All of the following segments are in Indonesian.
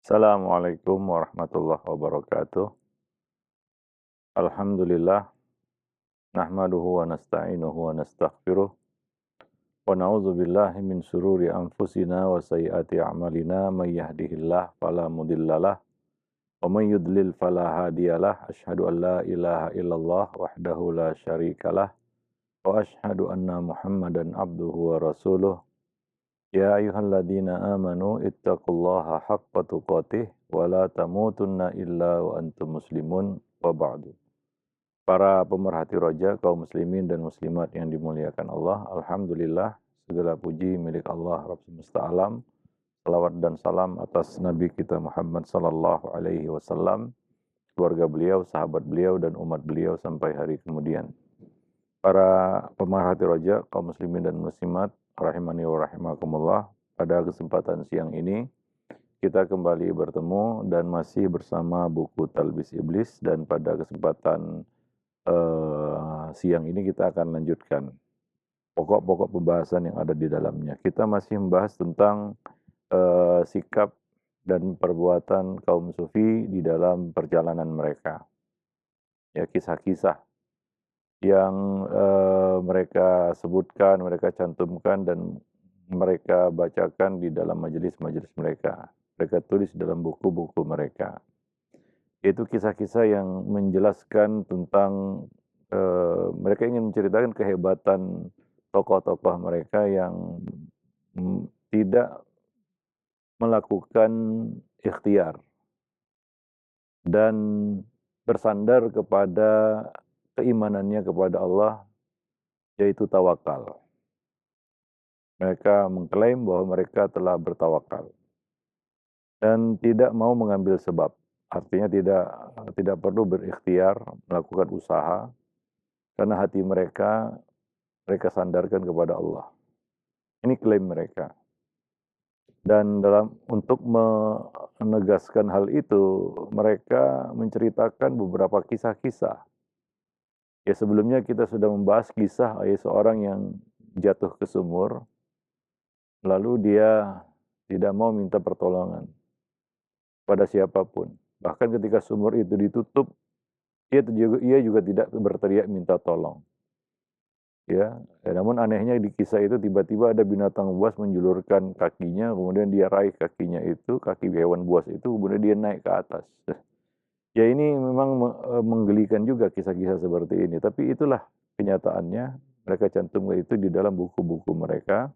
Assalamualaikum warahmatullahi wabarakatuh. Alhamdulillah, nahmaduhu wa nasta'inuhu wa nastaghfiruh. Wa na'udzu billahi min syururi anfusina wa sayyiati a'malina. May yahdihillahu fala mudhillalah wa may yudlil fala hadiyalah. Asyhadu an la ilaha illallah wahdahu la syarikalah wa asyhadu anna Muhammadan abduhu wa rasuluh. Ya ayyuhalladzina amanu ittaqullaha haqqa tuqatih wa la tamutunna illa wa antum muslimun wa ba'du. Para pemerhati roja, kaum muslimin dan muslimat yang dimuliakan Allah, alhamdulillah segala puji milik Allah Rabb semesta alam. Salawat dan salam atas Nabi kita Muhammad sallallahu alaihi wasallam, keluarga beliau, sahabat beliau dan umat beliau sampai hari kemudian. Para pemerhati roja, kaum muslimin dan muslimat, rahimani wa rahimakumullah, pada kesempatan siang ini kita kembali bertemu dan masih bersama buku Talbis Iblis, dan pada kesempatan siang ini kita akan lanjutkan pokok-pokok pembahasan yang ada di dalamnya. Kita masih membahas tentang sikap dan perbuatan kaum sufi di dalam perjalanan mereka. Ya, kisah-kisah yang mereka sebutkan, mereka cantumkan dan mereka bacakan di dalam majelis-majelis mereka. Mereka tulis dalam buku-buku mereka. Itu kisah-kisah yang menjelaskan tentang mereka ingin menceritakan kehebatan tokoh-tokoh mereka yang tidak melakukan ikhtiar dan bersandar kepada keimanannya kepada Allah, yaitu tawakal. Mereka mengklaim bahwa mereka telah bertawakal dan tidak mau mengambil sebab. Artinya tidak perlu berikhtiar, melakukan usaha, karena hati mereka sandarkan kepada Allah. Ini klaim mereka. Dan untuk menegaskan hal itu, mereka menceritakan beberapa kisah-kisah. Ya, sebelumnya kita sudah membahas kisah seorang yang jatuh ke sumur, lalu dia tidak mau minta pertolongan pada siapapun. Bahkan ketika sumur itu ditutup, ia juga tidak berteriak minta tolong. Ya, namun anehnya di kisah itu tiba-tiba ada binatang buas menjulurkan kakinya, kemudian dia raih kakinya itu, kaki hewan buas itu, kemudian dia naik ke atas. Ya, ini memang menggelikan juga kisah-kisah seperti ini, tapi itulah kenyataannya. Mereka cantumkan itu di dalam buku-buku mereka,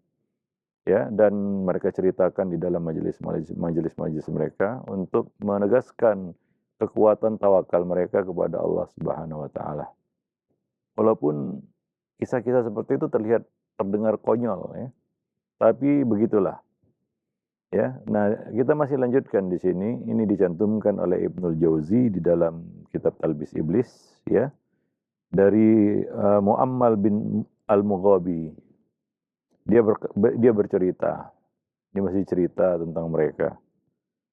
ya, dan mereka ceritakan di dalam majelis-majelis mereka untuk menegaskan kekuatan tawakal mereka kepada Allah Subhanahu wa taala. Walaupun kisah-kisah seperti itu terdengar konyol, ya, tapi begitulah. Ya, nah kita masih lanjutkan di sini. Ini dicantumkan oleh Ibnul Jauzi di dalam kitab Talbis Iblis, ya, dari Muammal bin Al-Mughabi. Dia bercerita. Ini masih cerita tentang mereka.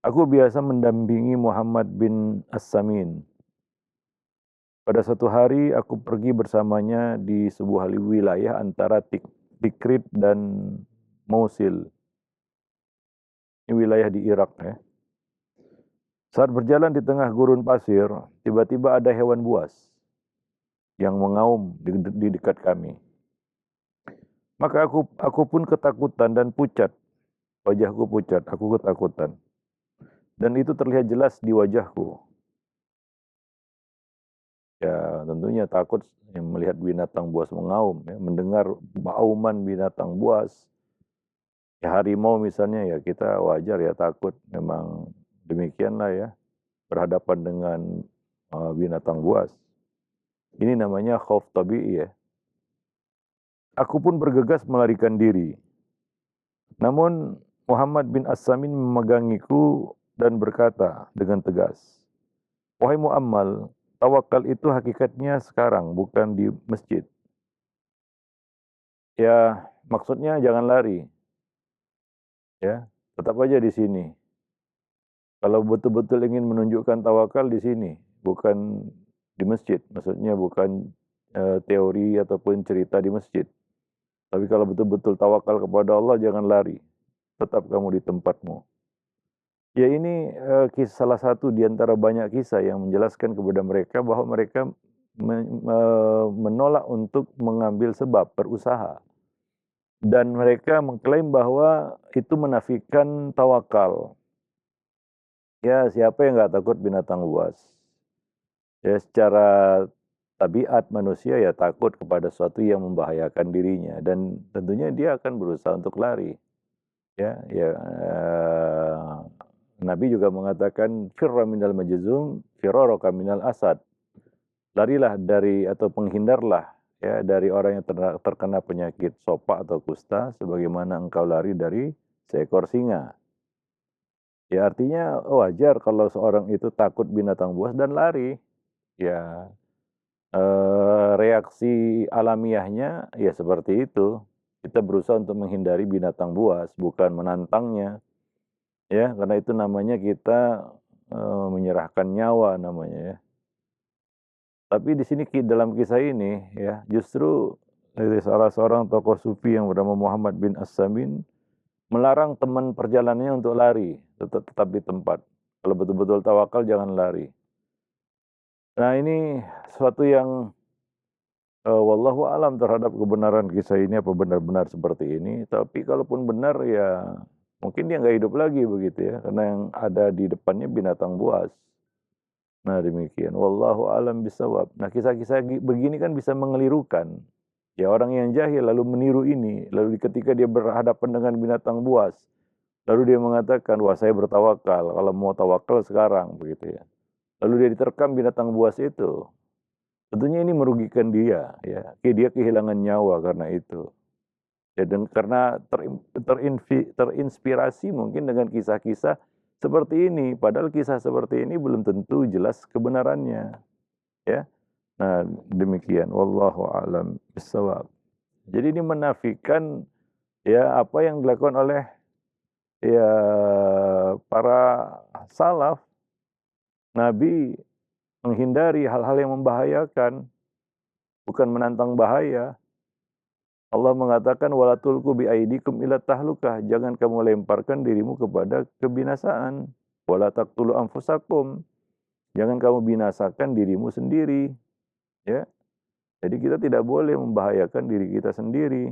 Aku biasa mendampingi Muhammad bin As-Samin. Pada suatu hari aku pergi bersamanya di sebuah wilayah antara Tikrit dan Mosul. Ini wilayah di Irak, ya. Saat berjalan di tengah gurun pasir, tiba-tiba ada hewan buas yang mengaum di dekat kami. Maka aku pun ketakutan dan pucat. Wajahku pucat, aku ketakutan. Dan itu terlihat jelas di wajahku. Ya, tentunya takut melihat binatang buas mengaum, ya, mendengar auman binatang buas. Ya, harimau misalnya, ya kita wajar ya takut, memang demikianlah ya, berhadapan dengan binatang buas. Ini namanya khauf tabi'i, ya. Aku pun bergegas melarikan diri. Namun Muhammad bin As-Samin memegangiku dan berkata dengan tegas, "Wahai Muammal, tawakal itu hakikatnya sekarang, bukan di masjid." Ya, maksudnya jangan lari. Ya, tetap aja di sini. Kalau betul-betul ingin menunjukkan tawakal di sini, bukan di masjid. Maksudnya bukan teori ataupun cerita di masjid. Tapi kalau betul-betul tawakal kepada Allah, jangan lari. Tetap kamu di tempatmu. Ya ini, salah satu di antara banyak kisah yang menjelaskan kepada mereka bahwa mereka menolak untuk mengambil sebab, berusaha. Dan mereka mengklaim bahwa itu menafikan tawakal. Ya, siapa yang nggak takut binatang buas? Ya, secara tabiat manusia ya takut kepada sesuatu yang membahayakan dirinya dan tentunya dia akan berusaha untuk lari. Ya, ya, Nabi juga mengatakan, "Firra minal majzum, firaraka minal asad." Larilah dari atau penghindarlah ya dari orang yang terkena penyakit sopak atau kusta sebagaimana engkau lari dari seekor singa. Ya artinya wajar kalau seorang itu takut binatang buas dan lari. Ya, reaksi alamiahnya ya seperti itu. Kita berusaha untuk menghindari binatang buas, bukan menantangnya. Ya, karena itu namanya kita, menyerahkan nyawa namanya ya. Tapi di sini dalam kisah ini ya, justru dari salah seorang tokoh sufi yang bernama Muhammad bin As-Samin melarang teman perjalanannya untuk lari, tetap di tempat. Kalau betul-betul tawakal jangan lari. Nah ini suatu yang, wallahu alam terhadap kebenaran kisah ini, apa benar-benar seperti ini. Tapi kalaupun benar ya mungkin dia nggak hidup lagi begitu ya, karena yang ada di depannya binatang buas. Nah demikian, wallahu alam bisawab. Nah kisah-kisah begini kan bisa mengelirukan. Ya orang yang jahil lalu meniru ini, lalu ketika dia berhadapan dengan binatang buas, lalu dia mengatakan, wah saya bertawakal, kalau mau tawakal sekarang, begitu ya. Lalu dia diterkam binatang buas itu. Tentunya ini merugikan dia, ya. Dia kehilangan nyawa karena itu. Ya, dan karena terinspirasi mungkin dengan kisah-kisah seperti ini, padahal kisah seperti ini belum tentu jelas kebenarannya, ya. Nah, demikian wallahu alam bissawab. Jadi ini menafikan ya apa yang dilakukan oleh ya para salaf. Nabi menghindari hal-hal yang membahayakan, bukan menantang bahaya. Allah mengatakan wala tulqu biaidikum ila tahlukah, jangan kamu lemparkan dirimu kepada kebinasaan. Wala taqtulu anfusakum, jangan kamu binasakan dirimu sendiri, ya. Jadi kita tidak boleh membahayakan diri kita sendiri.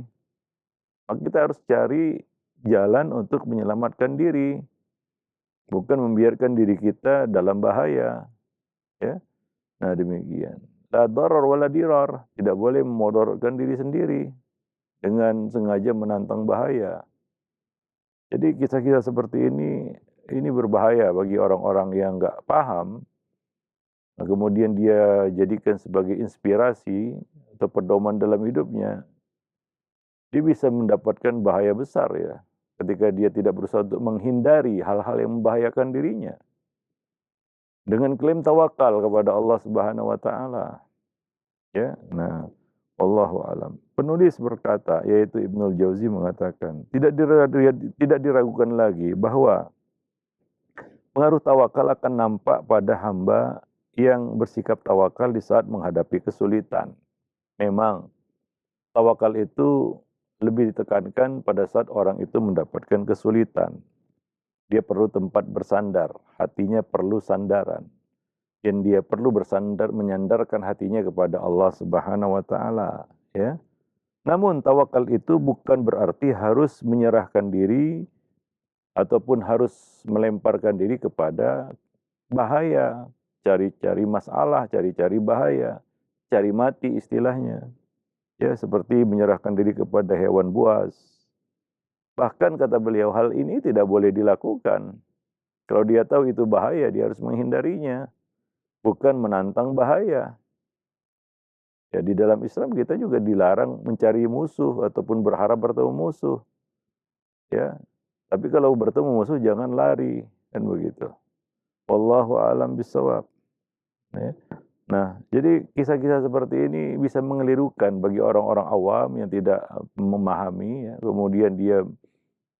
Maka kita harus cari jalan untuk menyelamatkan diri, bukan membiarkan diri kita dalam bahaya, ya. Nah, demikian. La darar wala dirar, tidak boleh memodorkan diri sendiri dengan sengaja menantang bahaya. Jadi kisah-kisah seperti ini berbahaya bagi orang-orang yang nggak paham, nah, kemudian dia jadikan sebagai inspirasi atau pedoman dalam hidupnya, dia bisa mendapatkan bahaya besar ya, ketika dia tidak berusaha untuk menghindari hal-hal yang membahayakan dirinya. Dengan klaim tawakal kepada Allah Subhanahu wa taala, ya. Nah, wallahu alam. Penulis berkata, yaitu Ibnul Jauzi mengatakan, tidak diragukan lagi bahwa pengaruh tawakal akan nampak pada hamba yang bersikap tawakal di saat menghadapi kesulitan. Memang tawakal itu lebih ditekankan pada saat orang itu mendapatkan kesulitan. Dia perlu tempat bersandar, hatinya perlu sandaran. Dan dia perlu menyandarkan hatinya kepada Allah Subhanahu wa taala, ya. Namun tawakal itu bukan berarti harus menyerahkan diri ataupun harus melemparkan diri kepada bahaya, cari-cari masalah, cari-cari bahaya, cari mati istilahnya. Ya, seperti menyerahkan diri kepada hewan buas. Bahkan kata beliau, hal ini tidak boleh dilakukan. Kalau dia tahu itu bahaya, dia harus menghindarinya, bukan menantang bahaya. Ya, di dalam Islam kita juga dilarang mencari musuh ataupun berharap bertemu musuh. Ya, tapi kalau bertemu musuh jangan lari, kan begitu. Wallahu a'lam bishawab. Ya. Nah, jadi kisah-kisah seperti ini bisa mengelirukan bagi orang-orang awam yang tidak memahami, ya. Kemudian dia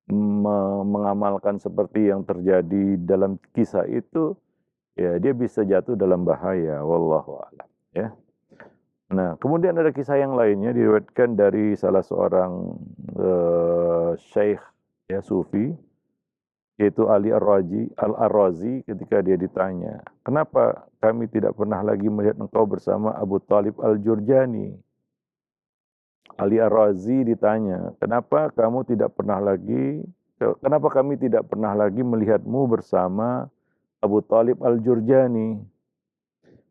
mengamalkan seperti yang terjadi dalam kisah itu, ya dia bisa jatuh dalam bahaya. Wallahu a'lam. Ya. Nah, kemudian ada kisah yang lainnya diriwayatkan dari salah seorang syekh ya sufi. yaitu Ali Al-Arrazi ketika dia ditanya, kenapa kami tidak pernah lagi melihat engkau bersama Abu Talib Al-Jurjani? Ali Ar-Razi ditanya, kenapa kami tidak pernah lagi melihatmu bersama Abu Talib Al-Jurjani?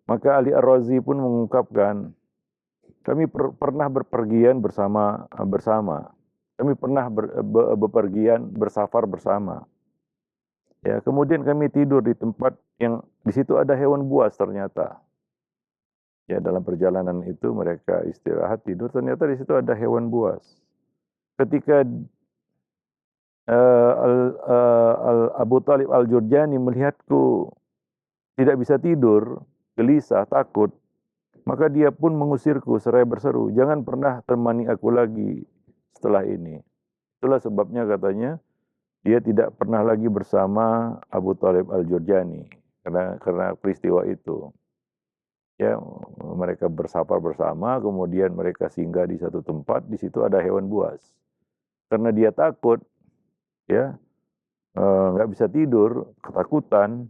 Maka Ali Ar-Razi pun mengungkapkan, kami pernah berpergian bersama. Kami pernah bepergian, bersafar bersama. Ya, kemudian kami tidur di tempat yang di situ ada hewan buas ternyata. Ya, dalam perjalanan itu mereka istirahat tidur, ternyata di situ ada hewan buas. Ketika Abu Talib Al-Jurjani melihatku tidak bisa tidur, gelisah, takut, maka dia pun mengusirku seraya berseru, jangan pernah temani aku lagi setelah ini. Itulah sebabnya katanya dia tidak pernah lagi bersama Abu Talib Al-Jurjani karena peristiwa itu. Ya, mereka bersafar bersama, kemudian mereka singgah di satu tempat, di situ ada hewan buas. Karena dia takut, ya, nggak bisa tidur, ketakutan,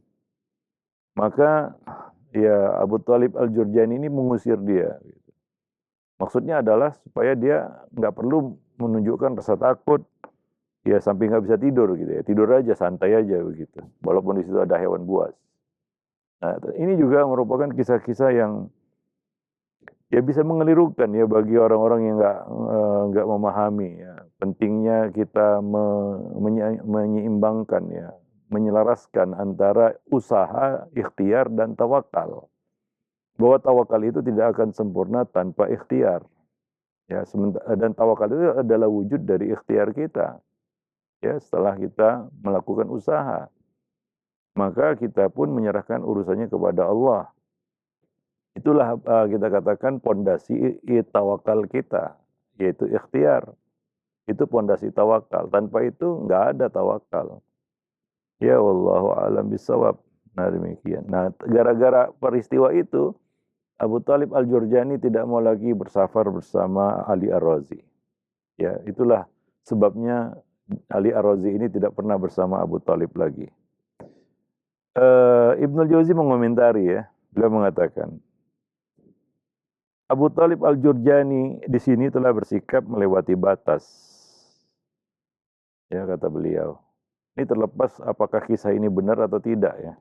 maka ya Abu Talib Al-Jurjani ini mengusir dia. Maksudnya adalah supaya dia nggak perlu menunjukkan rasa takut, ya sampai nggak bisa tidur gitu ya. Tidur aja, santai aja begitu. Walaupun di situ ada hewan buas. Nah, ini juga merupakan kisah-kisah yang ya bisa mengelirukan ya bagi orang-orang yang nggak memahami ya. Pentingnya kita menyeimbangkan ya, menyelaraskan antara usaha, ikhtiar dan tawakal. Bahwa tawakal itu tidak akan sempurna tanpa ikhtiar. Ya, dan tawakal itu adalah wujud dari ikhtiar kita. Ya, setelah kita melakukan usaha, maka kita pun menyerahkan urusannya kepada Allah. Itulah kita katakan pondasi tawakal kita, yaitu ikhtiar. Itu pondasi tawakal. Tanpa itu nggak ada tawakal. Ya wallahu a'lam bishawab. Nah demikian. Nah gara-gara peristiwa itu Abu Talib Al-Jurjani tidak mau lagi bersafar bersama Ali Ar-Razi. Ya, itulah sebabnya Ali Ar-Razi ini tidak pernah bersama Abu Talib lagi. Ibnul Jauzi mengomentari ya, beliau mengatakan, Abu Talib Al-Jurjani di sini telah bersikap melewati batas. Ya, kata beliau. Ini terlepas apakah kisah ini benar atau tidak ya.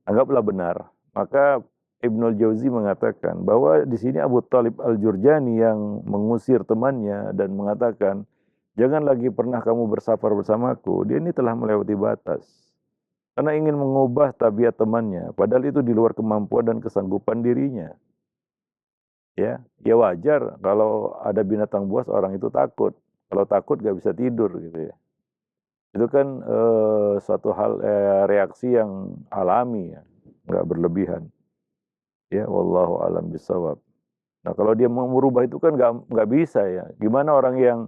Anggaplah benar. Maka Ibnul Jauzi mengatakan bahwa di sini Abu Talib Al-Jurjani yang mengusir temannya dan mengatakan, jangan lagi pernah kamu bersafar bersamaku. Dia ini telah melewati batas. Karena ingin mengubah tabiat temannya. Padahal itu di luar kemampuan dan kesanggupan dirinya. Ya wajar kalau ada binatang buas orang itu takut. Kalau takut gak bisa tidur gitu ya. Itu kan suatu hal reaksi yang alami ya, nggak berlebihan. Ya, wallahu alam bisawab. Nah, kalau dia mau merubah itu kan nggak bisa ya. Gimana orang yang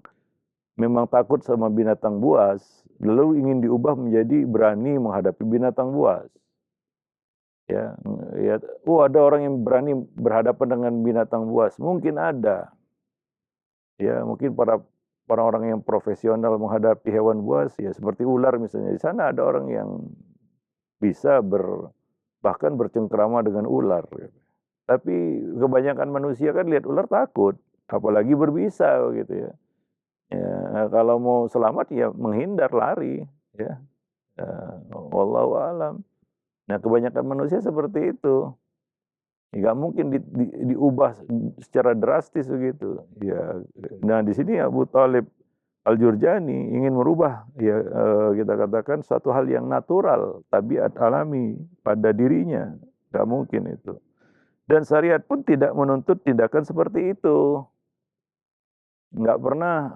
memang takut sama binatang buas, lalu ingin diubah menjadi berani menghadapi binatang buas? Ya, ada orang yang berani berhadapan dengan binatang buas. Mungkin ada. Ya, mungkin para orang yang profesional menghadapi hewan buas ya seperti ular misalnya. Di sana ada orang yang bisa bahkan bercengkrama dengan ular. Tapi kebanyakan manusia kan lihat ular takut, apalagi berbisa gitu ya. Ya, kalau mau selamat ya menghindar, lari ya. Wallahu alam. Nah, kebanyakan manusia seperti itu. Nggak mungkin diubah secara drastis begitu. Ya, nah di sini Abu Talib Al-Jurjani ingin merubah ya kita katakan suatu hal yang natural, tabiat alami pada dirinya. Nggak mungkin itu. Dan syariat pun tidak menuntut tindakan seperti itu. Nggak pernah,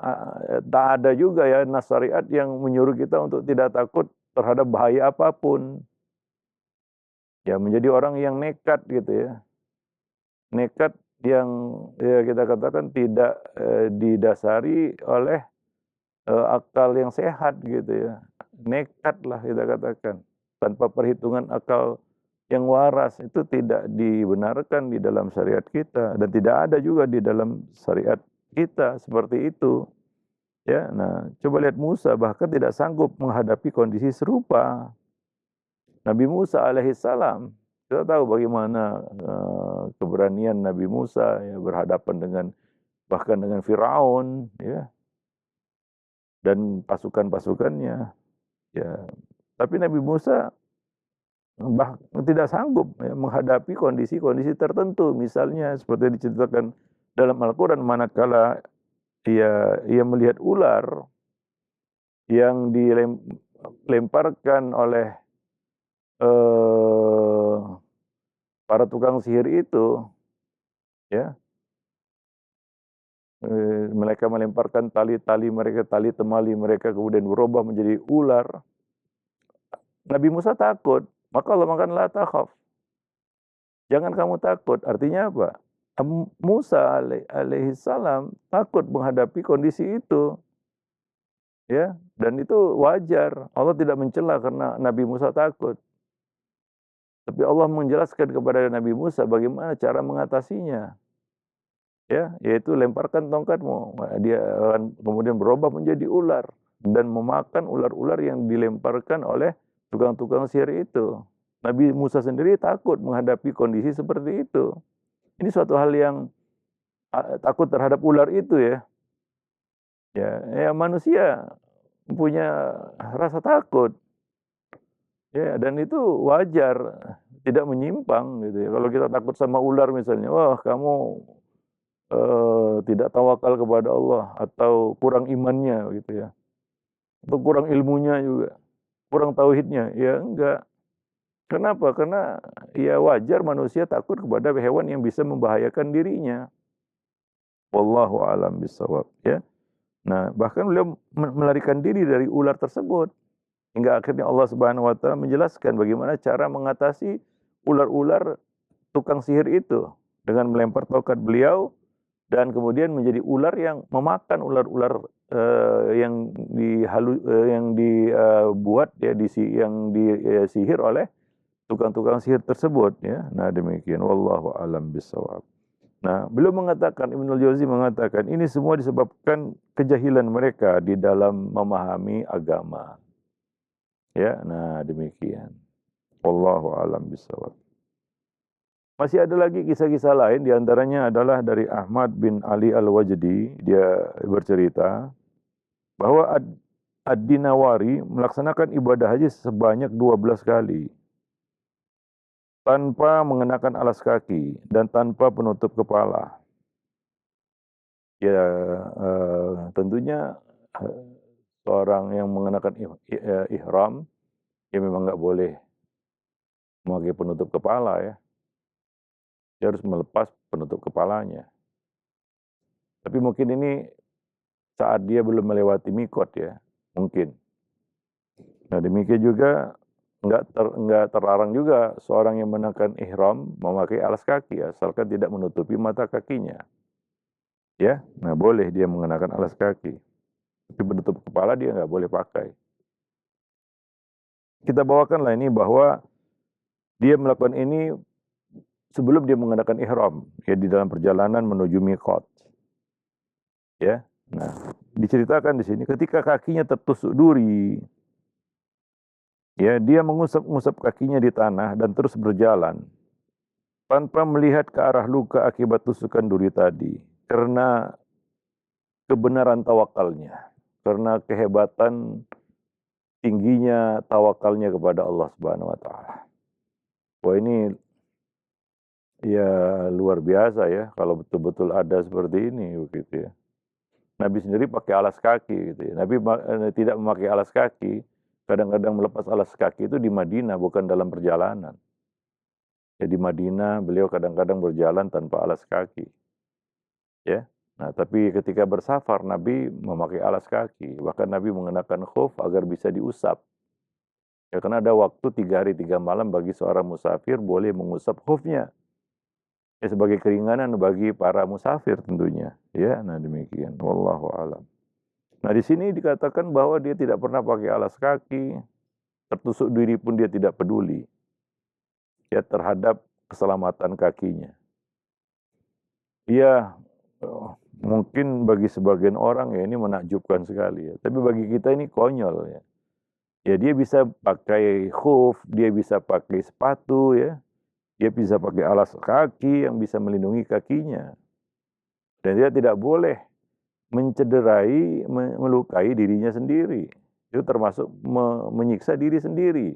tak ada juga ya nas syariat yang menyuruh kita untuk tidak takut terhadap bahaya apapun. Ya menjadi orang yang nekat gitu ya. Nekat yang ya kita katakan tidak didasari oleh akal yang sehat gitu ya. Nekat lah kita katakan. Tanpa perhitungan akal yang waras itu tidak dibenarkan di dalam syariat kita. Dan tidak ada juga di dalam syariat kita seperti itu. Ya, nah coba lihat Musa bahkan tidak sanggup menghadapi kondisi serupa. Nabi Musa alaihissalam, kita tahu bagaimana keberanian Nabi Musa ya, berhadapan dengan bahkan dengan Firaun ya dan pasukan-pasukannya ya. Tapi Nabi Musa tidak sanggup ya, menghadapi kondisi-kondisi tertentu. Misalnya seperti diceritakan dalam Al-Quran, manakala ia melihat ular yang dilemparkan oleh eh, para tukang sihir itu, ya, mereka melemparkan tali-tali mereka, tali temali mereka kemudian berubah menjadi ular. Nabi Musa takut, maka Allah mengatakan la takhaf. Jangan kamu takut. Artinya apa? Musa alaihissalam takut menghadapi kondisi itu. Ya, dan itu wajar. Allah tidak mencela karena Nabi Musa takut. Tapi Allah menjelaskan kepada Nabi Musa bagaimana cara mengatasinya. Ya, yaitu lemparkan tongkatmu. Dia akan kemudian berubah menjadi ular dan memakan ular-ular yang dilemparkan oleh tukang-tukang sihir itu. Nabi Musa sendiri takut menghadapi kondisi seperti itu. Ini suatu hal yang takut terhadap ular itu ya. Ya, manusia punya rasa takut. Ya, dan itu wajar, tidak menyimpang gitu ya. Kalau kita takut sama ular misalnya, wah kamu tidak tawakal kepada Allah atau kurang imannya gitu ya. Atau kurang ilmunya juga, kurang tauhidnya. Ya enggak. Kenapa? Karena ya wajar manusia takut kepada hewan yang bisa membahayakan dirinya. Wallahu alam bisawab ya. Nah, bahkan beliau melarikan diri dari ular tersebut. Hingga akhirnya Allah Subhanahu wa taala menjelaskan bagaimana cara mengatasi ular-ular tukang sihir itu dengan melempar tongkat beliau dan kemudian menjadi ular yang memakan ular-ular yang dibuat ya yang disihir oleh tukang-tukang sihir tersebut ya. Nah, demikian wallahu alam bisawab. Nah, beliau mengatakan, Ibnul Jauzi mengatakan, ini semua disebabkan kejahilan mereka di dalam memahami agama. Ya, nah demikian. Wallahu alam bisawab. Masih ada lagi kisah-kisah lain, diantaranya adalah dari Ahmad bin Ali Al-Wajdi. Dia bercerita bahwa Ad-Dinawari melaksanakan ibadah haji sebanyak 12 kali. Tanpa mengenakan alas kaki dan tanpa penutup kepala. Ya, tentunya seorang yang mengenakan ihram, ya memang nggak boleh memakai penutup kepala ya. Dia harus melepas penutup kepalanya. Tapi mungkin ini saat dia belum melewati mikot ya, mungkin. Nah demikian juga nggak terlarang juga seorang yang mengenakan ihram memakai alas kaki asalkan tidak menutupi mata kakinya. Ya, nah boleh dia mengenakan alas kaki. Tapi penutup kepala dia nggak boleh pakai. Kita bawakanlah ini bahwa dia melakukan ini sebelum dia mengenakan ihram, ya di dalam perjalanan menuju mikot. Ya, nah diceritakan di sini ketika kakinya tertusuk duri, ya dia mengusap-ngusap kakinya di tanah dan terus berjalan tanpa melihat ke arah luka akibat tusukan duri tadi, karena kebenaran tawakalnya, karena kehebatan tingginya tawakalnya kepada Allah Subhanahu wa taala. Wah ini ya luar biasa ya kalau betul-betul ada seperti ini begitu ya. Nabi sendiri pakai alas kaki gitu ya. Nabi tidak memakai alas kaki, kadang-kadang melepas alas kaki itu di Madinah bukan dalam perjalanan. Ya di Madinah beliau kadang-kadang berjalan tanpa alas kaki. Ya. Nah, tapi ketika bersafar Nabi memakai alas kaki, bahkan Nabi mengenakan khuf agar bisa diusap. Ya, karena ada waktu 3 hari 3 malam bagi seorang musafir boleh mengusap khufnya. Ya, sebagai keringanan bagi para musafir tentunya. Ya, nah demikian. Wallahu alam. Nah, di sini dikatakan bahwa dia tidak pernah pakai alas kaki, tertusuk diri pun dia tidak peduli. Ya, terhadap keselamatan kakinya. Dia mungkin bagi sebagian orang ya ini menakjubkan sekali ya, tapi bagi kita ini konyol ya. Ya dia bisa pakai khuf, dia bisa pakai sepatu ya, dia bisa pakai alas kaki yang bisa melindungi kakinya. Dan dia tidak boleh mencederai, melukai dirinya sendiri. Itu termasuk menyiksa diri sendiri.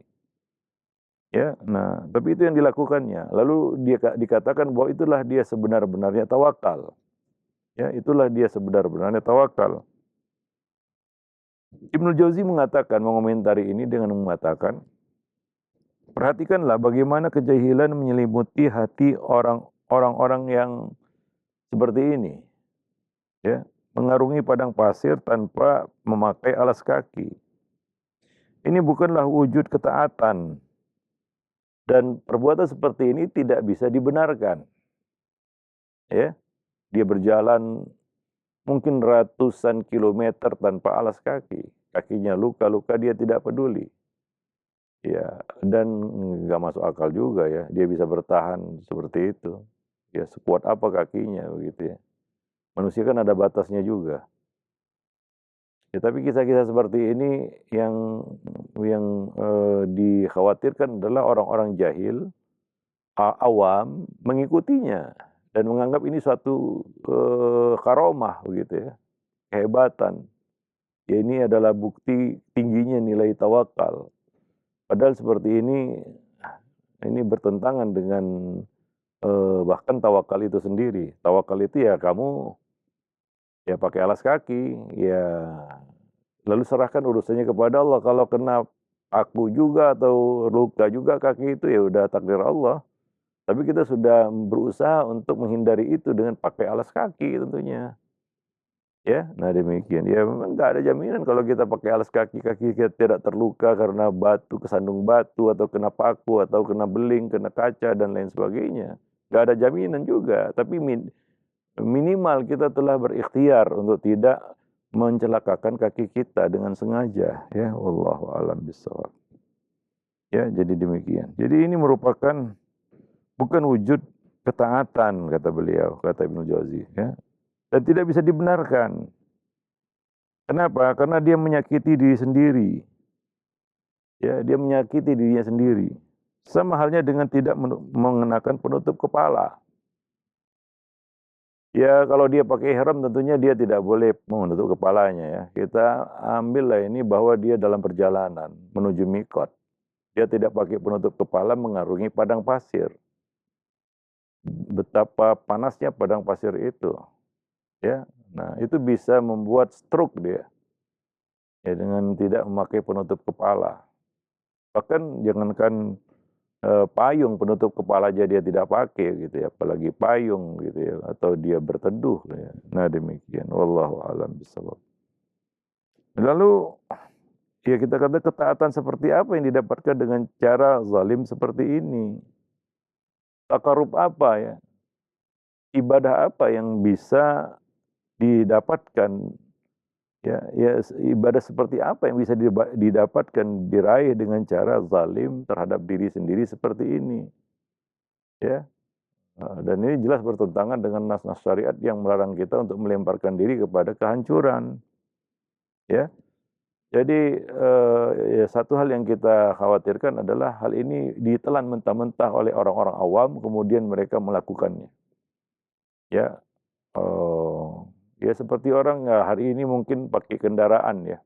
Ya, nah, tapi itu yang dilakukannya. Lalu dia dikatakan bahwa itulah dia sebenar-benarnya tawakal. Ya, itulah dia sebenar-benarnya tawakal. Ibnu Jauzi mengatakan, mengomentari ini dengan mengatakan, perhatikanlah bagaimana kejahilan menyelimuti hati orang-orang yang seperti ini. Ya, mengarungi padang pasir tanpa memakai alas kaki. Ini bukanlah wujud ketaatan. Dan perbuatan seperti ini tidak bisa dibenarkan. Ya, dia berjalan mungkin ratusan kilometer tanpa alas kaki. Kakinya luka-luka dia tidak peduli. Ya, dan nggak masuk akal juga ya, dia bisa bertahan seperti itu. Ya, sekuat apa kakinya begitu ya. Manusia kan ada batasnya juga. Ya, tapi kisah-kisah seperti ini yang dikhawatirkan adalah orang-orang jahil, awam mengikutinya dan menganggap ini suatu karomah begitu ya, kehebatan. Ya, ini adalah bukti tingginya nilai tawakal. Padahal seperti ini bertentangan dengan bahkan tawakal itu sendiri. Tawakal itu ya kamu ya pakai alas kaki, ya lalu serahkan urusannya kepada Allah. Kalau kena paku juga atau luka juga kaki itu ya udah takdir Allah. Tapi kita sudah berusaha untuk menghindari itu dengan pakai alas kaki tentunya. Ya, nah demikian. Ya memang nggak ada jaminan kalau kita pakai alas kaki, kaki kita tidak terluka karena batu, kesandung batu, atau kena paku, atau kena beling, kena kaca, dan lain sebagainya. Nggak ada jaminan juga. Tapi minimal kita telah berikhtiar untuk tidak mencelakakan kaki kita dengan sengaja. Ya, wallahu a'lam bishawab. Ya, jadi demikian. Jadi ini merupakan bukan wujud ketaatan, kata beliau, kata Ibnu Jauzi. Ya. Dan tidak bisa dibenarkan. Kenapa? Karena dia menyakiti diri sendiri. Ya, dia menyakiti dirinya sendiri. Sama halnya dengan tidak mengenakan penutup kepala. Ya, kalau dia pakai ihram tentunya dia tidak boleh menutup kepalanya ya. Kita ambillah ini bahwa dia dalam perjalanan menuju mikot. Dia tidak pakai penutup kepala mengarungi padang pasir. Betapa panasnya padang pasir itu. Ya. Nah, itu bisa membuat stroke dia. Ya, dengan tidak memakai penutup kepala. Bahkan jangankan payung penutup kepala aja dia tidak pakai gitu ya, apalagi payung gitu ya, atau dia berteduh ya. Nah demikian, wallahu a'lam bishawab. Lalu ya kita kata ketaatan seperti apa yang didapatkan dengan cara zalim seperti ini? Takarub apa ya? Ibadah apa yang bisa didapatkan ya, ibadah seperti apa yang bisa didapatkan, diraih dengan cara zalim terhadap diri sendiri seperti ini ya. Dan ini jelas bertentangan dengan nas-nas syariat yang melarang kita untuk melemparkan diri kepada kehancuran. Ya, jadi ya satu hal yang kita khawatirkan adalah hal ini ditelan mentah-mentah oleh orang-orang awam, kemudian mereka melakukannya. Ya, ya seperti orang hari ini mungkin pakai kendaraan ya.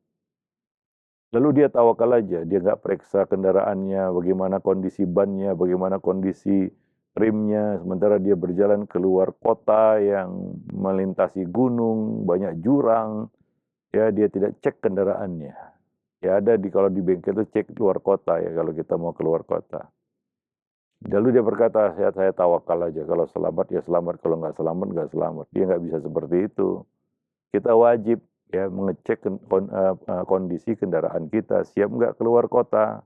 Lalu dia tawakal aja, dia nggak periksa kendaraannya, bagaimana kondisi bannya, bagaimana kondisi rimnya, sementara dia berjalan keluar kota yang melintasi gunung, banyak jurang, ya dia tidak cek kendaraannya. Ya ada kalau di bengkel itu cek keluar kota ya kalau kita mau keluar kota. Lalu dia berkata, saya tawakal aja, kalau selamat ya selamat, kalau nggak selamat nggak selamat. Dia nggak bisa seperti itu. Kita wajib ya mengecek kondisi kendaraan kita, siap nggak keluar kota,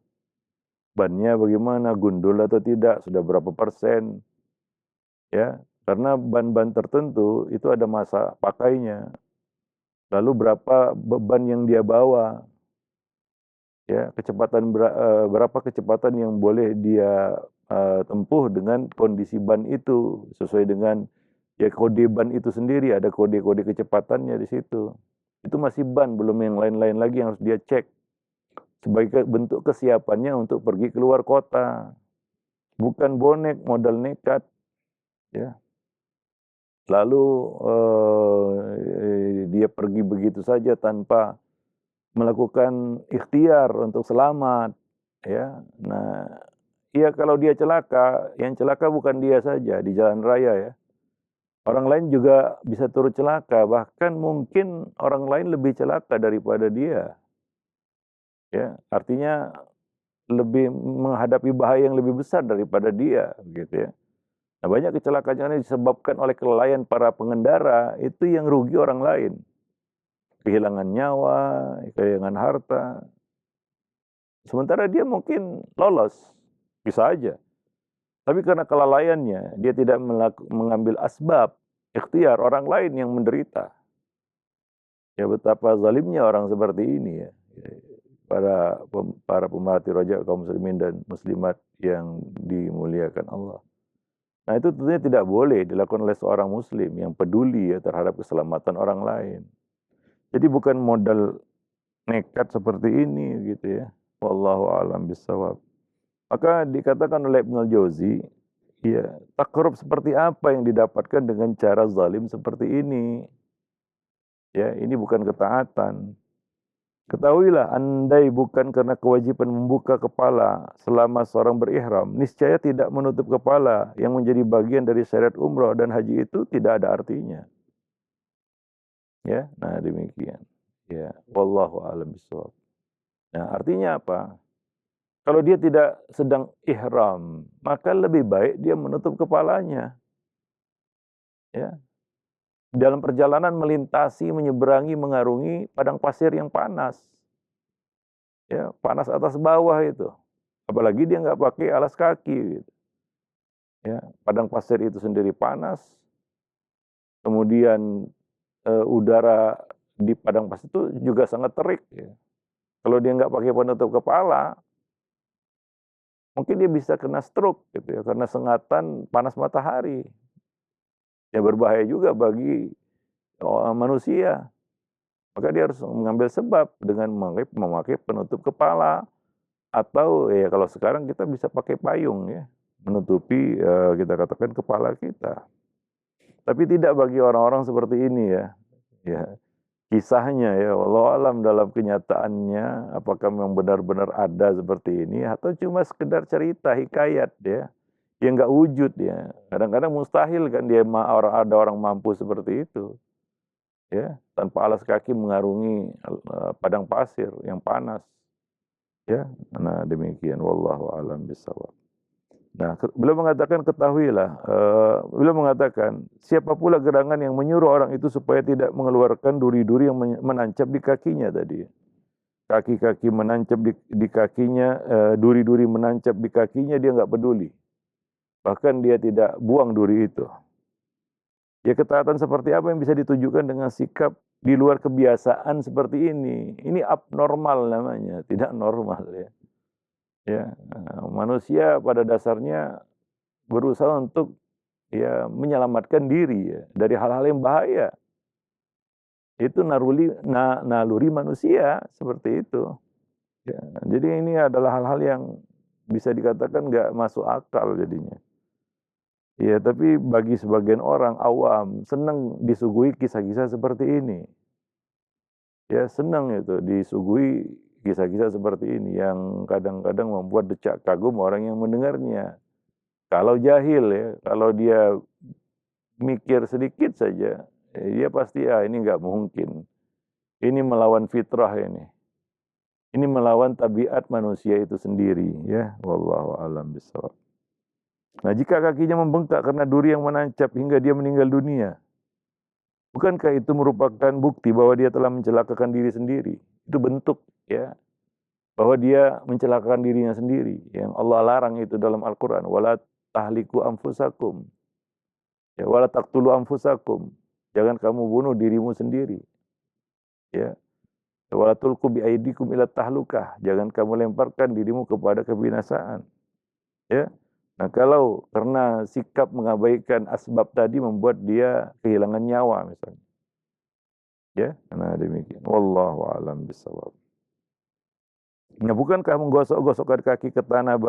bannya bagaimana, gundul atau tidak, sudah berapa persen, ya, karena ban-ban tertentu itu ada masa pakainya, lalu berapa beban yang dia bawa, ya, berapa kecepatan yang boleh dia tempuh dengan kondisi ban itu, sesuai dengan Ya kode ban itu sendiri ada kode-kode kecepatannya di situ. Itu masih ban, belum yang lain-lain lagi yang harus dia cek sebagai bentuk kesiapannya untuk pergi keluar kota. Bukan bonek modal nekat, ya. Lalu dia pergi begitu saja tanpa melakukan ikhtiar untuk selamat, ya. Nah, ya kalau dia celaka, yang celaka bukan dia saja di jalan raya ya. Orang lain juga bisa turut celaka, bahkan mungkin orang lain lebih celaka daripada dia, ya. Artinya lebih menghadapi bahaya yang lebih besar daripada dia, gitu ya. Nah, banyak kecelakaan yang disebabkan oleh kelalaian para pengendara, itu yang rugi orang lain. Kehilangan nyawa, kehilangan harta. Sementara dia mungkin lolos, bisa aja. Tapi karena kelalaiannya, dia tidak mengambil asbab, ikhtiar, orang lain yang menderita. Ya betapa zalimnya orang seperti ini ya. Para pemerhati rojak kaum muslimin dan muslimat yang dimuliakan Allah. Nah itu tentunya tidak boleh dilakukan oleh seorang muslim yang peduli ya terhadap keselamatan orang lain. Jadi bukan modal nekat seperti ini gitu ya. Wallahu a'lam bishawab. Maka dikatakan oleh Ibnu Jauzi, ya, takrub seperti apa yang didapatkan dengan cara zalim seperti ini? Ya, ini bukan ketaatan. Ketahuilah, andai bukan karena kewajiban membuka kepala selama seorang berihram, niscaya tidak menutup kepala yang menjadi bagian dari syariat umrah dan haji itu tidak ada artinya. Ya, nah demikian. Ya, wallahu a'lam bishawab. Nah, artinya apa? Kalau dia tidak sedang ihram, maka lebih baik dia menutup kepalanya. Ya, dalam perjalanan melintasi, menyeberangi, mengarungi padang pasir yang panas. Ya, panas atas bawah itu. Apalagi dia nggak pakai alas kaki. Gitu. Ya, padang pasir itu sendiri panas. Kemudian udara di padang pasir itu juga sangat terik. Ya. Kalau dia nggak pakai penutup kepala, mungkin dia bisa kena stroke gitu ya, karena sengatan panas matahari. Ya berbahaya juga bagi manusia. Maka dia harus mengambil sebab dengan memakai penutup kepala. Atau ya kalau sekarang kita bisa pakai payung ya, menutupi kita katakan kepala kita. Tapi tidak bagi orang-orang seperti ini ya. Ya, kisahnya ya wallahu alam dalam kenyataannya apakah memang benar-benar ada seperti ini atau cuma sekedar cerita hikayat ya. Yang nggak wujud ya. Kadang-kadang mustahil kan ada orang mampu seperti itu. Ya, tanpa alas kaki mengarungi padang pasir yang panas. Ya, nah demikian wallahu alam bisawab. Nah, beliau mengatakan ketahuilah, beliau mengatakan siapa pula gerangan yang menyuruh orang itu supaya tidak mengeluarkan duri-duri yang menancap di kakinya tadi. Kaki-kaki menancap di kakinya, duri-duri menancap di kakinya dia nggak peduli. Bahkan dia tidak buang duri itu. Ya ketaatan seperti apa yang bisa ditujukan dengan sikap di luar kebiasaan seperti ini? Ini abnormal namanya, tidak normal ya. Ya, manusia pada dasarnya berusaha untuk ya menyelamatkan diri ya dari hal-hal yang bahaya. Itu naluri manusia seperti itu. Ya, jadi ini adalah hal-hal yang bisa dikatakan nggak masuk akal jadinya. Ya, tapi bagi sebagian orang awam senang disuguhi kisah-kisah seperti ini. Ya, senang itu disuguhi kisah-kisah seperti ini yang kadang-kadang membuat decak kagum orang yang mendengarnya. Kalau jahil ya, kalau dia mikir sedikit saja, dia pasti ini nggak mungkin. Ini melawan fitrah ini. Ini melawan tabiat manusia itu sendiri ya. Wallahu a'lam bishawab. Nah, jika kakinya membengkak karena duri yang menancap hingga dia meninggal dunia, bukankah itu merupakan bukti bahwa dia telah mencelakakan diri sendiri? Itu bentuk ya bahwa dia mencelakakan dirinya sendiri. Yang Allah larang itu dalam Al-Qur'an, wala tahliku anfusakum. Ya, wala taqtulu anfusakum. Jangan kamu bunuh dirimu sendiri. Ya. Wala tulqu biaidikum ila tahlukah. Jangan kamu lemparkan dirimu kepada kebinasaan. Ya. Nah, kalau karena sikap mengabaikan asbab tadi membuat dia kehilangan nyawa misalnya. Ya, nah demikian. Wallahu a'lam bishawab. Nah, bukankah menggosok-gosokkan kaki ke tanah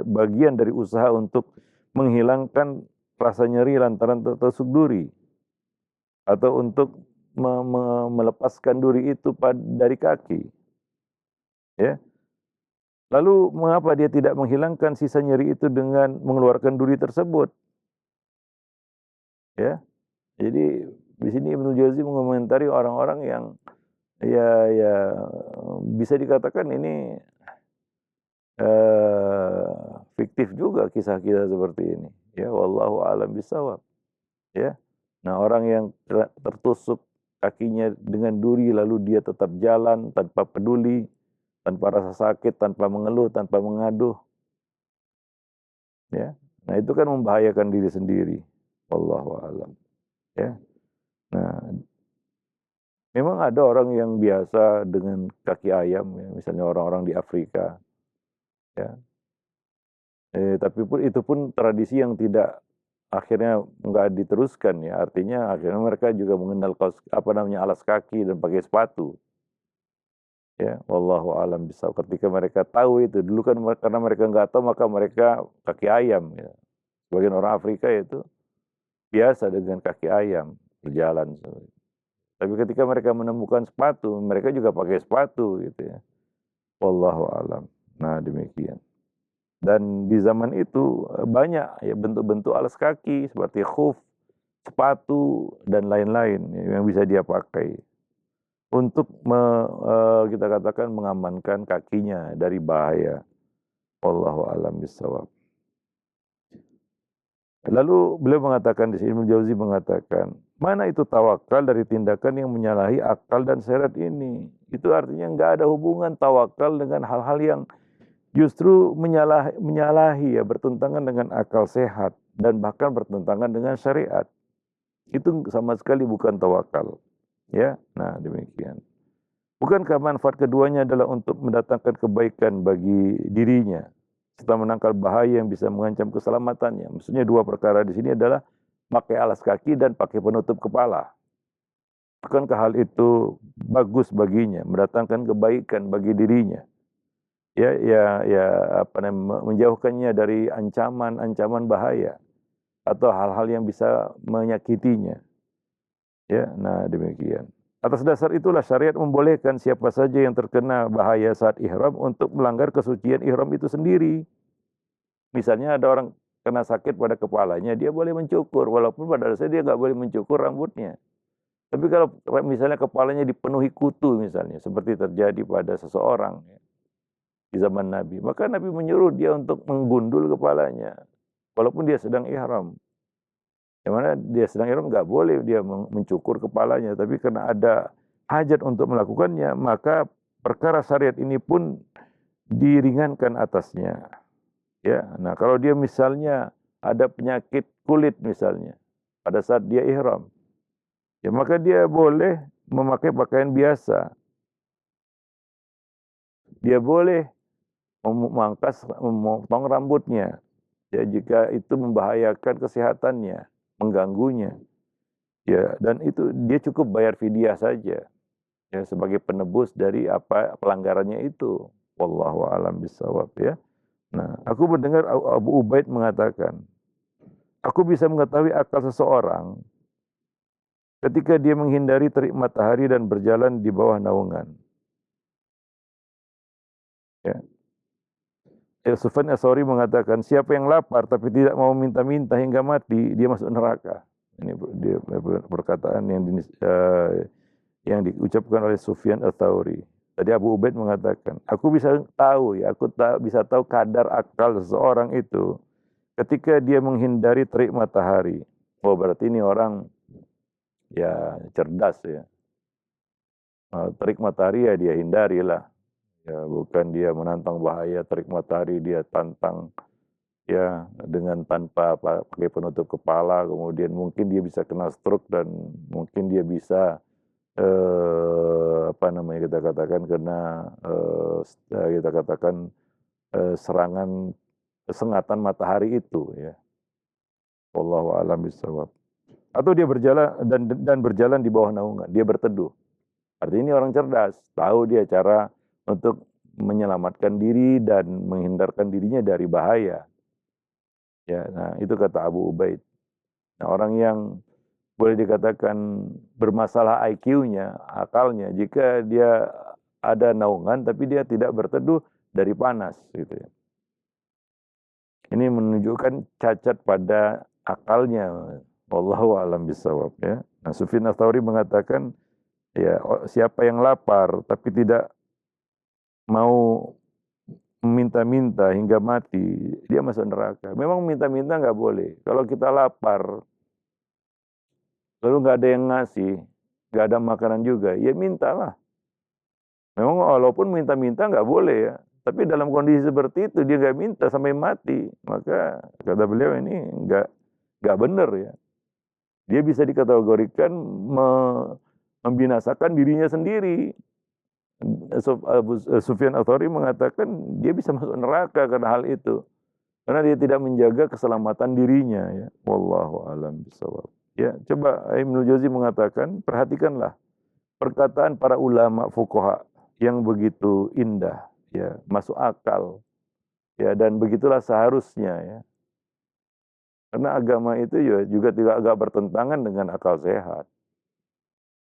bagian dari usaha untuk menghilangkan rasa nyeri lantaran tertusuk duri atau untuk melepaskan duri itu dari kaki, ya. Lalu mengapa dia tidak menghilangkan sisa nyeri itu dengan mengeluarkan duri tersebut, ya? Jadi di sini Ibnu Jauzi mengomentari orang-orang yang ya bisa dikatakan ini fiktif juga kisah-kisah seperti ini. Ya, wallahu a'lam bishawab. Ya. Nah, orang yang tertusuk kakinya dengan duri lalu dia tetap jalan tanpa peduli, tanpa rasa sakit, tanpa mengeluh, tanpa mengaduh, ya. Nah, itu kan membahayakan diri sendiri. Wallahu a'lam, ya. Nah, memang ada orang yang biasa dengan kaki ayam, ya, misalnya orang-orang di Afrika, ya. Tapi itu pun tradisi yang tidak akhirnya nggak diteruskan, ya. Artinya akhirnya mereka juga mengenal alas kaki dan pakai sepatu. Ya, wallahu alam bishawab. Ketika mereka tahu itu, dulu kan karena mereka nggak tahu maka mereka kaki ayam, ya. Sebagian orang Afrika itu biasa dengan kaki ayam berjalan. Tapi ketika mereka menemukan sepatu, mereka juga pakai sepatu gitu, ya. Wallahu alam. Nah, demikian. Dan di zaman itu banyak ya bentuk-bentuk alas kaki seperti khuf, sepatu dan lain-lain yang bisa dia pakai untuk kita katakan mengamankan kakinya dari bahaya. Wallahu a'lam bishawab. Lalu beliau mengatakan di sini, Ibnu Jauzi mengatakan, mana itu tawakal dari tindakan yang menyalahi akal dan syariat ini? Itu artinya nggak ada hubungan tawakal dengan hal-hal yang justru menyalahi ya, bertentangan dengan akal sehat dan bahkan bertentangan dengan syariat. Itu sama sekali bukan tawakal. Ya, nah demikian. Bukankah manfaat keduanya adalah untuk mendatangkan kebaikan bagi dirinya serta menangkal bahaya yang bisa mengancam keselamatannya? Maksudnya dua perkara di sini adalah pakai alas kaki dan pakai penutup kepala. Bukankah hal itu bagus baginya, mendatangkan kebaikan bagi dirinya? Ya, apa namanya, menjauhkannya dari ancaman bahaya atau hal-hal yang bisa menyakitinya. Ya, nah demikian. Atas dasar itulah syariat membolehkan siapa saja yang terkena bahaya saat ihram untuk melanggar kesucian ihram itu sendiri. Misalnya ada orang kena sakit pada kepalanya, dia boleh mencukur, walaupun pada dasarnya dia nggak boleh mencukur rambutnya. Tapi kalau misalnya kepalanya dipenuhi kutu misalnya, seperti terjadi pada seseorang ya, di zaman Nabi, maka Nabi menyuruh dia untuk menggundul kepalanya, walaupun dia sedang ihram. Yang mana dia sedang ihram nggak boleh dia mencukur kepalanya, tapi karena ada hajat untuk melakukannya, maka perkara syariat ini pun diringankan atasnya. Ya, nah kalau dia misalnya ada penyakit kulit misalnya pada saat dia ihram, ya maka dia boleh memakai pakaian biasa. Dia boleh memotong rambutnya, ya jika itu membahayakan kesehatannya, mengganggunya. Ya, dan itu dia cukup bayar fidyah saja ya sebagai penebus dari apa pelanggarannya itu. Wallahu a'lam bishawab, ya. Nah, aku mendengar Abu Ubaid mengatakan, aku bisa mengetahui akal seseorang ketika dia menghindari terik matahari dan berjalan di bawah naungan. Ya. Sufyan Ats-Tsauri mengatakan, siapa yang lapar tapi tidak mau minta-minta hingga mati, dia masuk neraka. Ini dia perkataan yang diucapkan oleh Sufyan Ats-Tsauri. Tadi Abu Ubaid mengatakan, aku bisa tahu ya, bisa tahu kadar akal seseorang itu ketika dia menghindari terik matahari. Oh, berarti ini orang ya cerdas ya. Terik matahari ya dia hindarilah. Ya, bukan dia menantang bahaya terik matahari, dia tantang ya dengan tanpa pakai penutup kepala, kemudian mungkin dia bisa kena stroke dan mungkin dia bisa apa namanya kita katakan serangan kesengatan matahari itu ya. Wallahu a'lam bishawab. Atau dia berjalan dan berjalan di bawah naungan, dia berteduh. Artinya ini orang cerdas, tahu dia cara untuk menyelamatkan diri dan menghindarkan dirinya dari bahaya. Ya, nah itu kata Abu Ubaid. Nah, orang yang boleh dikatakan bermasalah IQ-nya, akalnya, jika dia ada naungan tapi dia tidak berteduh dari panas gitu ya. Ini menunjukkan cacat pada akalnya. Wallahu a'lam bishawab ya. Nah, Sufyan Ats-Tsauri mengatakan ya siapa yang lapar tapi tidak mau meminta-minta hingga mati, dia masuk neraka. Memang minta-minta nggak boleh. Kalau kita lapar, lalu nggak ada yang ngasih, nggak ada makanan juga, ya mintalah. Memang walaupun minta-minta nggak boleh ya, tapi dalam kondisi seperti itu dia nggak minta sampai mati, maka kata beliau ini nggak benar ya. Dia bisa dikategorikan membinasakan dirinya sendiri. Sufyan Ats-Tsauri mengatakan dia bisa masuk neraka karena hal itu. Karena dia tidak menjaga keselamatan dirinya ya. Wallahu a'lam bishawab. Ya, coba Ibnu Jauzi mengatakan, perhatikanlah perkataan para ulama fuqaha yang begitu indah ya, masuk akal. Ya, dan begitulah seharusnya ya. Karena agama itu ya juga tidak agak bertentangan dengan akal sehat.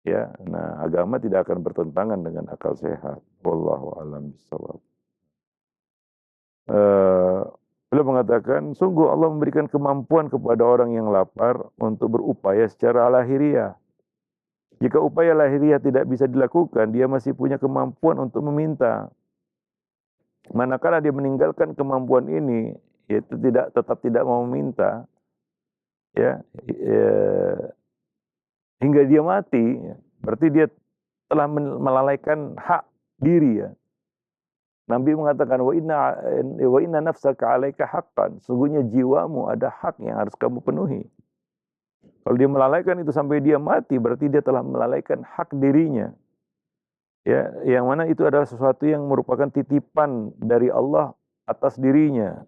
Ya, nah agama tidak akan bertentangan dengan akal sehat. Wallahu a'lam bishawab. Beliau mengatakan, sungguh Allah memberikan kemampuan kepada orang yang lapar untuk berupaya secara lahiriah. Jika upaya lahiriah tidak bisa dilakukan, dia masih punya kemampuan untuk meminta. Manakala dia meninggalkan kemampuan ini, yaitu tetap tidak mau meminta, ya, hingga dia mati, ya, berarti dia telah melalaikan hak diri ya. Nabi mengatakan wa inna nafsaka 'alaika haqqan. Sungguhnya jiwamu ada hak yang harus kamu penuhi. Kalau dia melalaikan itu sampai dia mati, berarti dia telah melalaikan hak dirinya. Ya, yang mana itu adalah sesuatu yang merupakan titipan dari Allah atas dirinya.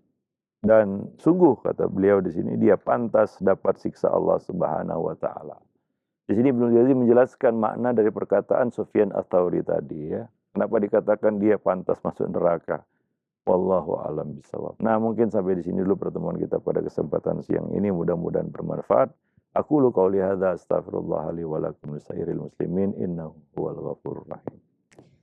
Dan sungguh kata beliau di sini dia pantas dapat siksa Allah Subhanahu wa taala. Di sini Ibnu Jauzi menjelaskan makna dari perkataan Sufyan Ats-Tsauri tadi ya. Kenapa dikatakan dia pantas masuk neraka? Wallahu a'lam bishawab. Nah, mungkin sampai di sini dulu pertemuan kita pada kesempatan siang ini, mudah-mudahan bermanfaat. Aku lu qauli hadza astaghfirullah li wa lakum lisairil muslimin innahu huwal ghafurur rahim.